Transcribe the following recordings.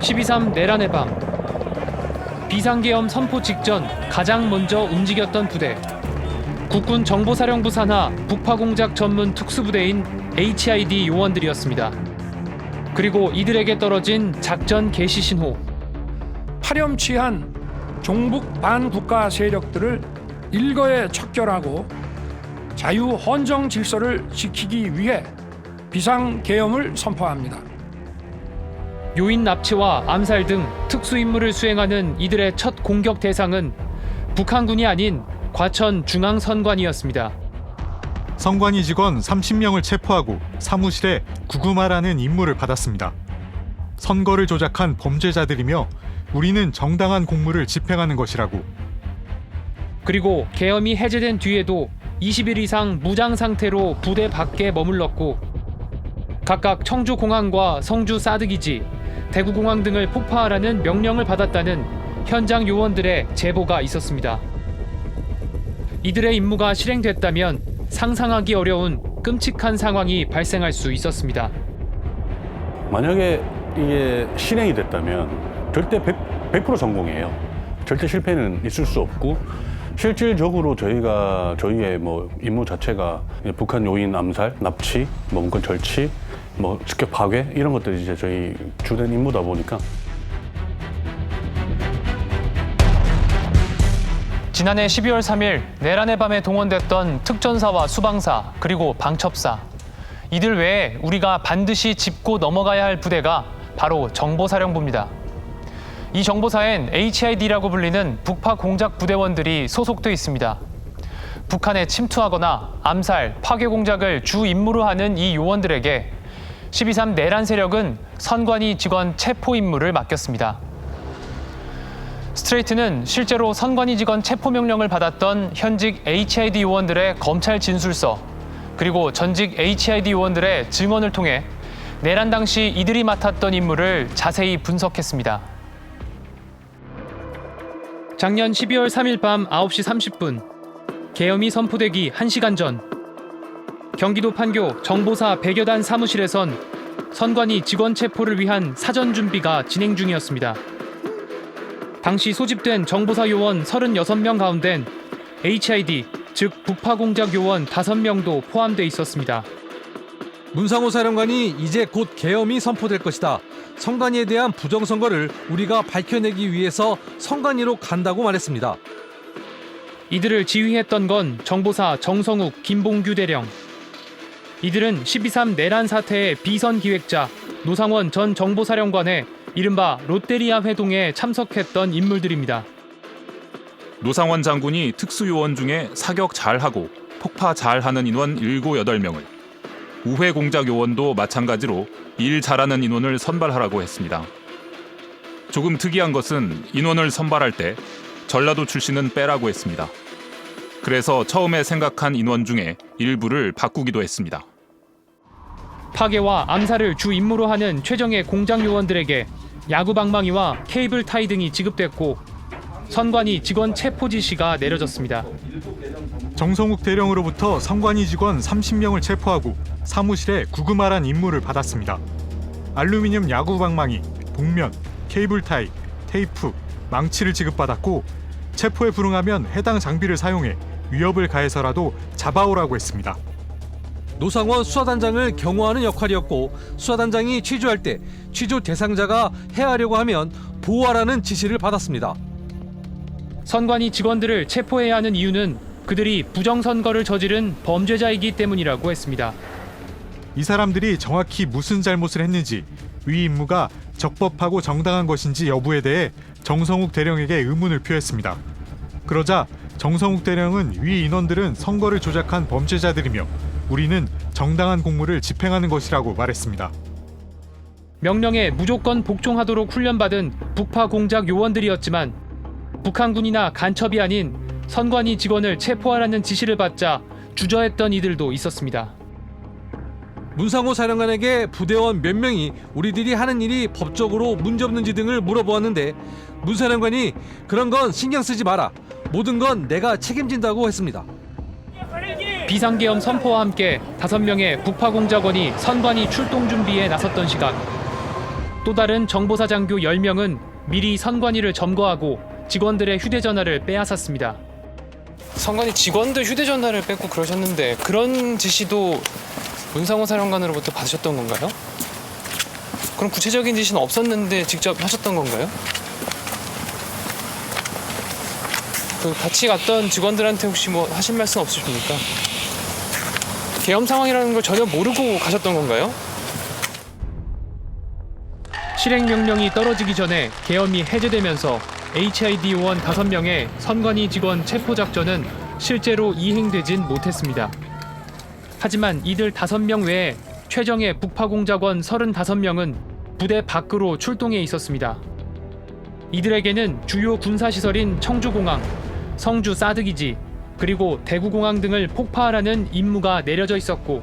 12.3 내란의 밤. 비상계엄 선포 직전 가장 먼저 움직였던 부대. 국군 정보사령부 산하 북파공작 전문 특수부대인 HID 요원들이었습니다. 그리고 이들에게 떨어진 작전 개시 신호. 파렴치한 종북 반국가 세력들을 일거에 척결하고 자유 헌정 질서를 지키기 위해 비상계엄을 선포합니다. 요인 납치와 암살 등 특수임무를 수행하는 이들의 첫 공격 대상은 북한군이 아닌 과천 중앙선관위였습니다. 선관위 직원 30명을 체포하고 사무실에 구금하라는 임무를 받았습니다. 선거를 조작한 범죄자들이며 우리는 정당한 공무를 집행하는 것이라고. 그리고 계엄이 해제된 뒤에도 20일 이상 무장 상태로 부대 밖에 머물렀고 각각 청주공항과 성주 사드기지, 대구공항 등을 폭파하라는 명령을 받았다는 현장 요원들의 제보가 있었습니다. 이들의 임무가 실행됐다면 상상하기 어려운 끔찍한 상황이 발생할 수 있었습니다. 만약에 이게 실행이 됐다면 절대 100% 성공이에요. 절대 실패는 있을 수 없고 실질적으로 저희의 임무 자체가 북한 요인 암살, 납치, 문건 절취, 습격 파괴 이런 것들이 이제 저희 주된 임무다 보니까. 지난해 12월 3일 내란의 밤에 동원됐던 특전사와 수방사 그리고 방첩사. 이들 외에 우리가 반드시 짚고 넘어가야 할 부대가 바로 정보사령부입니다. 이 정보사엔 HID라고 불리는 북파 공작 부대원들이 소속돼 있습니다. 북한에 침투하거나 암살, 파괴 공작을 주 임무로 하는 이 요원들에게 12.3 내란 세력은 선관위 직원 체포 임무를 맡겼습니다. 스트레이트는 실제로 선관위 직원 체포 명령을 받았던 현직 HID 요원들의 검찰 진술서, 그리고 전직 HID 요원들의 증언을 통해 내란 당시 이들이 맡았던 임무를 자세히 분석했습니다. 작년 12월 3일 밤 9시 30분, 계엄이 선포되기 1시간 전, 경기도 판교 정보사 100여 단 사무실에선 선관위 직원 체포를 위한 사전 준비가 진행 중이었습니다. 당시 소집된 정보사 요원 36명 가운데는 HID, 즉 북파공작 요원 5명도 포함돼 있었습니다. 문상호 사령관이 이제 곧 계엄이 선포될 것이다. 선관위에 대한 부정선거를 우리가 밝혀내기 위해서 선관위로 간다고 말했습니다. 이들을 지휘했던 건 정보사 정성욱, 김봉규 대령. 이들은 12.3 내란 사태의 비선 기획자 노상원 전 정보사령관의 이른바 롯데리아 회동에 참석했던 인물들입니다. 노상원 장군이 특수요원 중에 사격 잘하고 폭파 잘하는 인원 7, 8명을, 우회 공작 요원도 마찬가지로 일 잘하는 인원을 선발하라고 했습니다. 조금 특이한 것은 인원을 선발할 때 전라도 출신은 빼라고 했습니다. 그래서 처음에 생각한 인원 중에 일부를 바꾸기도 했습니다. 파괴와 암살을 주 임무로 하는 최정예 공장 요원들에게 야구방망이와 케이블 타이 등이 지급됐고 선관위 직원 체포 지시가 내려졌습니다. 정성욱 대령으로부터 선관위 직원 30명을 체포하고 사무실에 구금하란 임무를 받았습니다. 알루미늄 야구방망이, 복면, 케이블 타이, 테이프, 망치를 지급받았고 체포에 불응하면 해당 장비를 사용해 위협을 가해서라도 잡아오라고 했습니다. 노상원 수사단장을 경호하는 역할이었고 수사단장이 취조할 때 취조 대상자가 해하려고 하면 보호하라는 지시를 받았습니다. 선관위 직원들을 체포해야 하는 이유는 그들이 부정선거를 저지른 범죄자이기 때문이라고 했습니다. 이 사람들이 정확히 무슨 잘못을 했는지, 위 임무가 적법하고 정당한 것인지 여부에 대해 정성욱 대령에게 의문을 표했습니다. 그러자 정성욱 대령은 위 인원들은 선거를 조작한 범죄자들이며 우리는 정당한 공무를 집행하는 것이라고 말했습니다. 명령에 무조건 복종하도록 훈련받은 북파 공작 요원들이었지만 북한군이나 간첩이 아닌 선관위 직원을 체포하라는 지시를 받자 주저했던 이들도 있었습니다. 문상호 사령관에게 부대원 몇 명이 우리들이 하는 일이 법적으로 문제없는지 등을 물어보았는데 문 사령관이 그런 건 신경 쓰지 마라. 모든 건 내가 책임진다고 했습니다. 비상계엄 선포와 함께 5명의 북파 공작원이 선관위 출동 준비에 나섰던 시각. 또 다른 정보사 장교 10명은 미리 선관위를 점거하고 직원들의 휴대전화를 빼앗았습니다. 선관위 직원들 휴대전화를 뺏고 그러셨는데 그런 지시도 문상호 사령관으로부터 받으셨던 건가요? 그럼 구체적인 지시는 없었는데 직접 하셨던 건가요? 그 같이 갔던 직원들한테 혹시 뭐 하신 말씀 없으십니까? 계엄 상황이라는 걸 전혀 모르고 가셨던 건가요? 실행 명령이 떨어지기 전에 계엄이 해제되면서 HID 요원 5명의 선관위 직원 체포 작전은 실제로 이행되진 못했습니다. 하지만 이들 5명 외에 최정예 북파공작원 35명은 부대 밖으로 출동해 있었습니다. 이들에게는 주요 군사시설인 청주공항, 성주 사드기지, 그리고 대구공항 등을 폭파하라는 임무가 내려져 있었고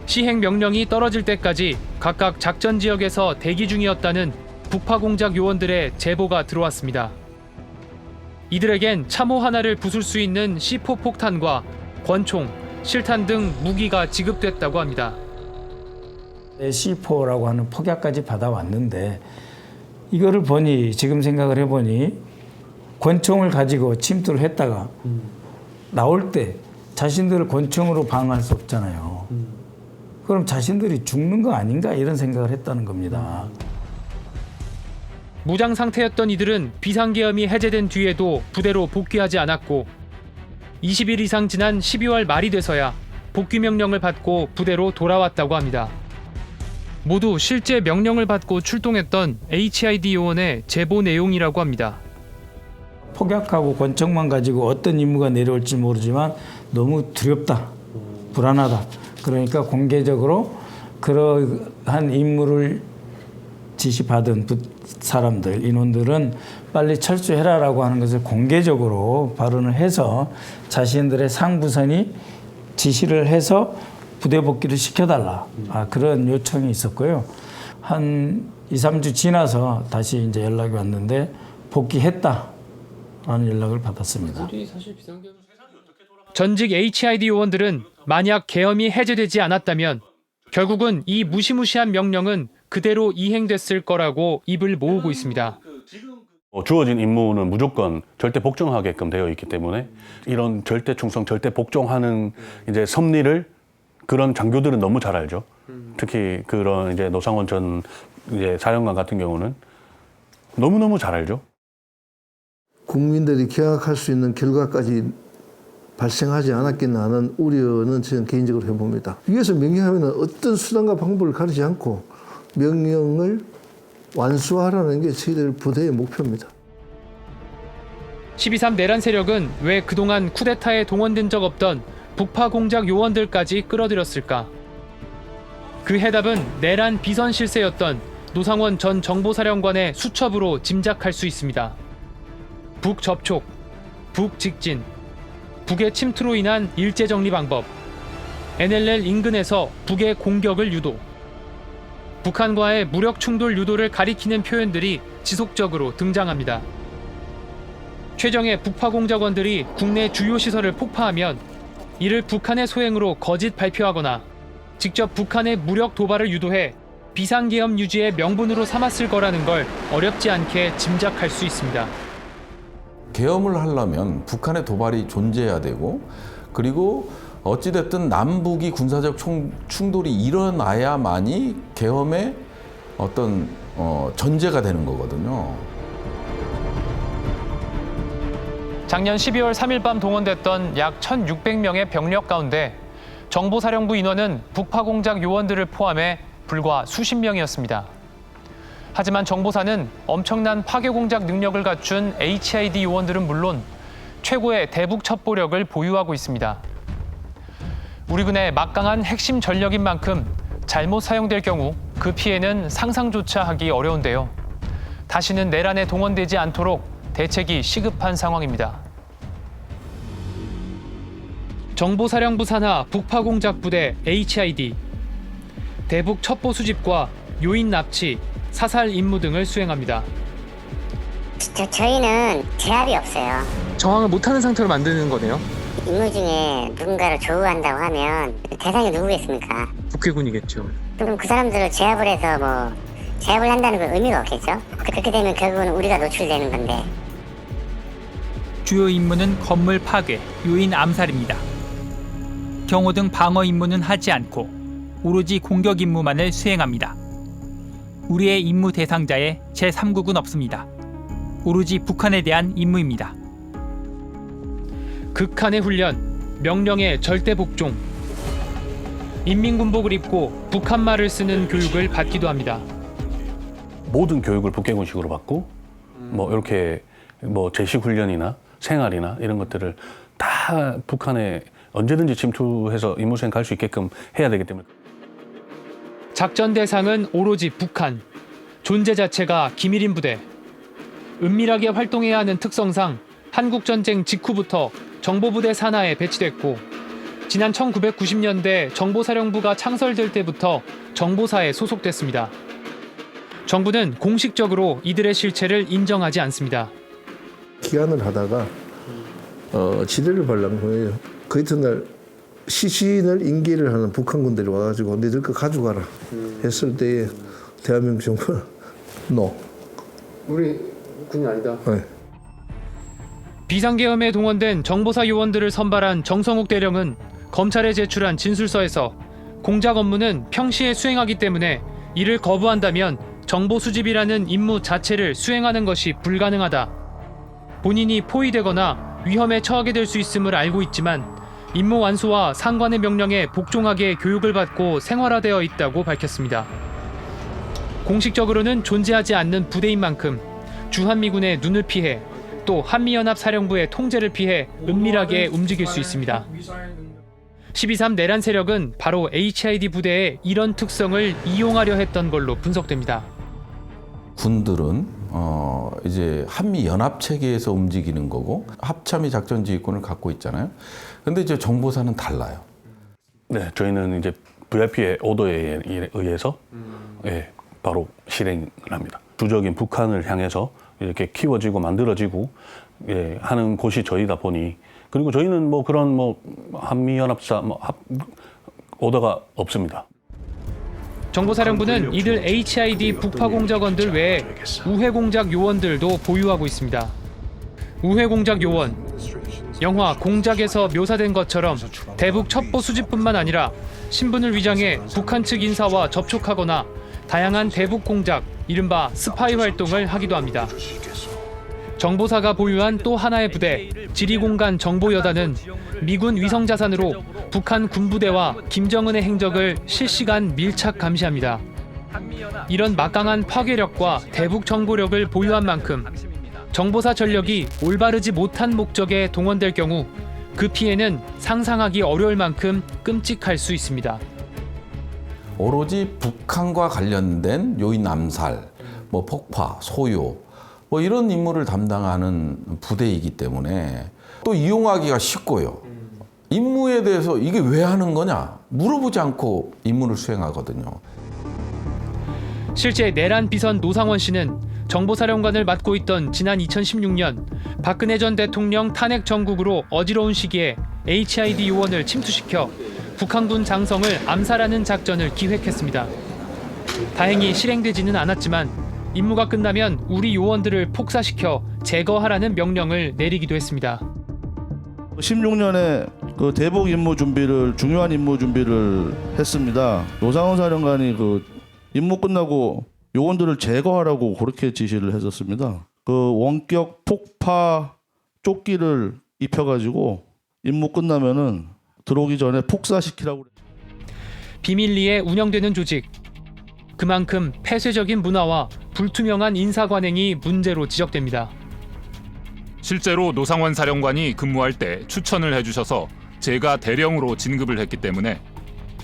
시행 명령이 떨어질 때까지 각각 작전 지역에서 대기 중이었다는 북파공작 요원들의 제보가 들어왔습니다. 이들에겐 참호 하나를 부술 수 있는 C4 폭탄과 권총, 실탄 등 무기가 지급됐다고 합니다. C4라고 하는 폭약까지 받아왔는데 이거를 보니 지금 생각을 해보니 권총을 가지고 침투를 했다가 나올 때 자신들을 권총으로 방어할 수 없잖아요. 그럼 자신들이 죽는 거 아닌가 이런 생각을 했다는 겁니다. 무장 상태였던 이들은 비상계엄이 해제된 뒤에도 부대로 복귀하지 않았고 20일 이상 지난 12월 말이 돼서야 복귀 명령을 받고 부대로 돌아왔다고 합니다. 모두 실제 명령을 받고 출동했던 HID 요원의 제보 내용이라고 합니다. 폭약하고 권총만 가지고 어떤 임무가 내려올지 모르지만 너무 두렵다, 불안하다. 그러니까 공개적으로 그러한 임무를 지시받은 사람들, 인원들은 빨리 철수해라라고 하는 것을 공개적으로 발언을 해서 자신들의 상부선이 지시를 해서 부대 복귀를 시켜달라. 그런 요청이 있었고요. 한 2, 3주 지나서 다시 이제 연락이 왔는데 복귀했다라는 연락을 받았습니다. 전직 HID 요원들은 만약 계엄이 해제되지 않았다면 결국은 이 무시무시한 명령은 그대로 이행됐을 거라고 입을 모으고 있습니다. 주어진 임무는 무조건 절대 복종하게끔 되어 있기 때문에 이런 절대 충성, 절대 복종하는 이제 섭리를 그런 장교들은 너무 잘 알죠. 특히 그런 이제 노상원 전 이제 사령관 같은 경우는 너무너무 잘 알죠. 국민들이 기억할 수 있는 결과까지 발생하지 않았겠나 하는 우려는 저는 개인적으로 해봅니다. 위에서 명령하면 어떤 수단과 방법을 가리지 않고 명령을 완수하라는 게 저희들 부대의 목표입니다. 12.3 내란 세력은 왜 그동안 쿠데타에 동원된 적 없던 북파 공작 요원들까지 끌어들였을까? 그 해답은 내란 비선 실세였던 노상원 전 정보사령관의 수첩으로 짐작할 수 있습니다. 북접촉, 북직진, 북의 침투로 인한 일제정리 방법, NLL 인근에서 북의 공격을 유도, 북한과의 무력 충돌 유도를 가리키는 표현들이 지속적으로 등장합니다. 최정예 북파공작원들이 국내 주요 시설을 폭파하면 이를 북한의 소행으로 거짓 발표하거나 직접 북한의 무력 도발을 유도해 비상계엄 유지의 명분으로 삼았을 거라는 걸 어렵지 않게 짐작할 수 있습니다. 계엄을 하려면 북한의 도발이 존재해야 되고 그리고 어찌됐든 남북이 군사적 충돌이 일어나야만이 계엄의 어떤 전제가 되는 거거든요. 작년 12월 3일 밤 동원됐던 약 1,600명의 병력 가운데 정보사령부 인원은 북파공작 요원들을 포함해 불과 수십 명이었습니다. 하지만 정보사는 엄청난 파괴공작 능력을 갖춘 HID 요원들은 물론 최고의 대북 첩보력을 보유하고 있습니다. 우리 군의 막강한 핵심 전력인 만큼 잘못 사용될 경우 그 피해는 상상조차 하기 어려운데요. 다시는 내란에 동원되지 않도록 대책이 시급한 상황입니다. 정보사령부 산하 북파공작부대 HID, 대북 첩보 수집과 요인 납치, 사살 임무 등을 수행합니다. 저희는 제압이 없어요. 저항을 못하는 상태로 만드는 거네요. 임무 중에 누군가를 조우한다고 하면 대상이 누구겠습니까? 북해군이겠죠. 그럼 그 사람들을 제압을 해서 뭐 제압을 한다는 건 의미가 없겠죠. 그렇게 되면 결국은 우리가 노출되는 건데. 주요 임무는 건물 파괴, 요인 암살입니다. 경호등 방어 임무는 하지 않고 오로지 공격 임무만을 수행합니다. 우리의 임무 대상자에 제3국은 없습니다. 오로지 북한에 대한 임무입니다. 극한의 훈련, 명령의 절대 복종. 인민군복을 입고 북한말을 쓰는 교육을 받기도 합니다. 모든 교육을 북계군식으로 받고 뭐 이렇게 뭐 제식 훈련이나 생활이나 이런 것들을 다 북한에 언제든지 침투해서 임무 수행 갈 수 있게끔 해야 되기 때문에. 작전 대상은 오로지 북한. 존재 자체가 기밀인 부대. 은밀하게 활동해야 하는 특성상 한국전쟁 직후부터 정보부대 산하에 배치됐고, 지난 1990년대 정보사령부가 창설될 때부터 정보사에 소속됐습니다. 정부는 공식적으로 이들의 실체를 인정하지 않습니다. 기한을 하다가 지뢰를 발란 거예요. 그 이튿날 시신을 인계를 하는 북한 군들이 와가지고 너희들 거 가져가라 했을 때에 대한민국 정부는 NO. 우리 군이 아니다. 네. 비상계엄에 동원된 정보사 요원들을 선발한 정성욱 대령은 검찰에 제출한 진술서에서 공작 업무는 평시에 수행하기 때문에 이를 거부한다면 정보 수집이라는 임무 자체를 수행하는 것이 불가능하다. 본인이 포위되거나 위험에 처하게 될 수 있음을 알고 있지만 임무 완수와 상관의 명령에 복종하게 교육을 받고 생활화되어 있다고 밝혔습니다. 공식적으로는 존재하지 않는 부대인 만큼 주한미군의 눈을 피해 또 한미연합사령부의 통제를 피해 은밀하게 움직일 수 있습니다. 12.3 내란 세력은 바로 HID 부대의 이런 특성을 이용하려 했던 걸로 분석됩니다. 군들은 이제 한미 연합 체계에서 움직이는 거고 합참이 작전 지휘권을 갖고 있잖아요. 근데 이제 정보사는 달라요. 네, 저희는 이제 VIP의 오더에 의해서 바로 실행을 합니다. 주적인 북한을 향해서 이렇게 키워지고 만들어지고 하는 곳이 저희다 보니, 그리고 저희는 뭐 그런 뭐 한미연합사 오더가 없습니다. 정보사령부는 이들 HID 북파공작원들 외에 우회공작 요원들도 보유하고 있습니다. 우회공작 요원, 영화 공작에서 묘사된 것처럼 대북 첩보 수집뿐만 아니라 신분을 위장해 북한 측 인사와 접촉하거나 다양한 대북 공작, 이른바 스파이 활동을 하기도 합니다. 정보사가 보유한 또 하나의 부대, 지리공간 정보여단은 미군 위성자산으로 북한 군부대와 김정은의 행적을 실시간 밀착 감시합니다. 이런 막강한 파괴력과 대북 정보력을 보유한 만큼 정보사 전력이 올바르지 못한 목적에 동원될 경우 그 피해는 상상하기 어려울 만큼 끔찍할 수 있습니다. 오로지 북한과 관련된 요인 암살, 뭐 폭파, 소요, 뭐 이런 임무를 담당하는 부대이기 때문에 또 이용하기가 쉽고요. 임무에 대해서 이게 왜 하는 거냐 물어보지 않고 임무를 수행하거든요. 실제 내란 비선 노상원 씨는 정보사령관을 맡고 있던 지난 2016년 박근혜 전 대통령 탄핵 전국으로 어지러운 시기에 HID 요원을 침투시켜 북한군 장성을 암살하는 작전을 기획했습니다. 다행히 실행되지는 않았지만 임무가 끝나면 우리 요원들을 폭사시켜 제거하라는 명령을 내리기도 했습니다. 16년에 그 대북 임무 준비를 중요한 임무 준비를 했습니다. 노상원 사령관이 그 임무 끝나고 요원들을 제거하라고 그렇게 지시를 했었습니다. 그 원격 폭파 조끼를 입혀가지고 임무 끝나면은 들어오기 전에 폭사시키라고. 비밀리에 운영되는 조직. 그만큼 폐쇄적인 문화와 불투명한 인사 관행이 문제로 지적됩니다. 실제로 노상원 사령관이 근무할 때 추천을 해주셔서 제가 대령으로 진급을 했기 때문에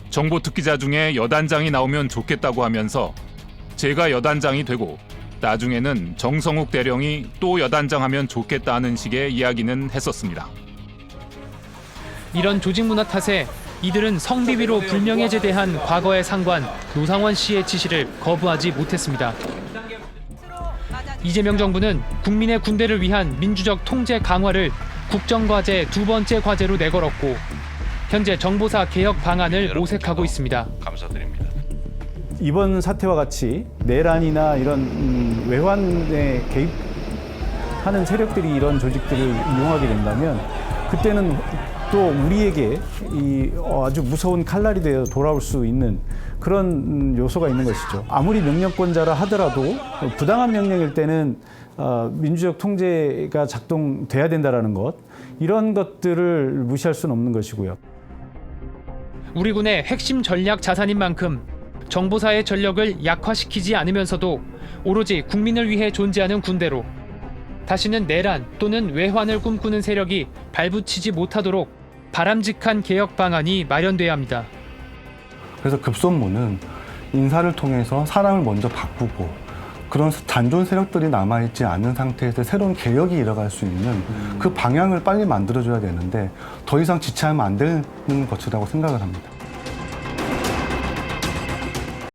정보 특기자 중에 여단장이 나오면 좋겠다고 하면서 제가 여단장이 되고 나중에는 정성욱 대령이 또 여단장하면 좋겠다 하는 식의 이야기는 했었습니다. 이런 조직 문화 탓에 이들은 성비위로 불명예제대한 과거의 상관 노상원 씨의 지시를 거부하지 못했습니다. 이재명 정부는 국민의 군대를 위한 민주적 통제 강화를 국정과제 두 번째 과제로 내걸었고 현재 정보사 개혁 방안을 모색하고 있습니다. 감사드립니다. 이번 사태와 같이 내란이나 이런 외환에 개입하는 세력들이 이런 조직들을 이용하게 된다면 그때는 또 우리에게 이 아주 무서운 칼날이 되어 돌아올 수 있는 그런 요소가 있는 것이죠. 아무리 명령권자라 하더라도 부당한 명령일 때는 민주적 통제가 작동돼야 된다라는 것, 이런 것들을 무시할 수는 없는 것이고요. 우리 군의 핵심 전략 자산인 만큼 정보사의 전력을 약화시키지 않으면서도 오로지 국민을 위해 존재하는 군대로 다시는 내란 또는 외환을 꿈꾸는 세력이 발붙이지 못하도록 바람직한 개혁 방안이 마련돼야 합니다. 그래서 급선무는 인사를 통해서 사람을 먼저 바꾸고 그런 잔존 세력들이 남아있지 않은 상태에서 새로운 개혁이 일어날 수 있는 그 방향을 빨리 만들어줘야 되는데 더 이상 지체하면 안 되는 것이라고 생각을 합니다.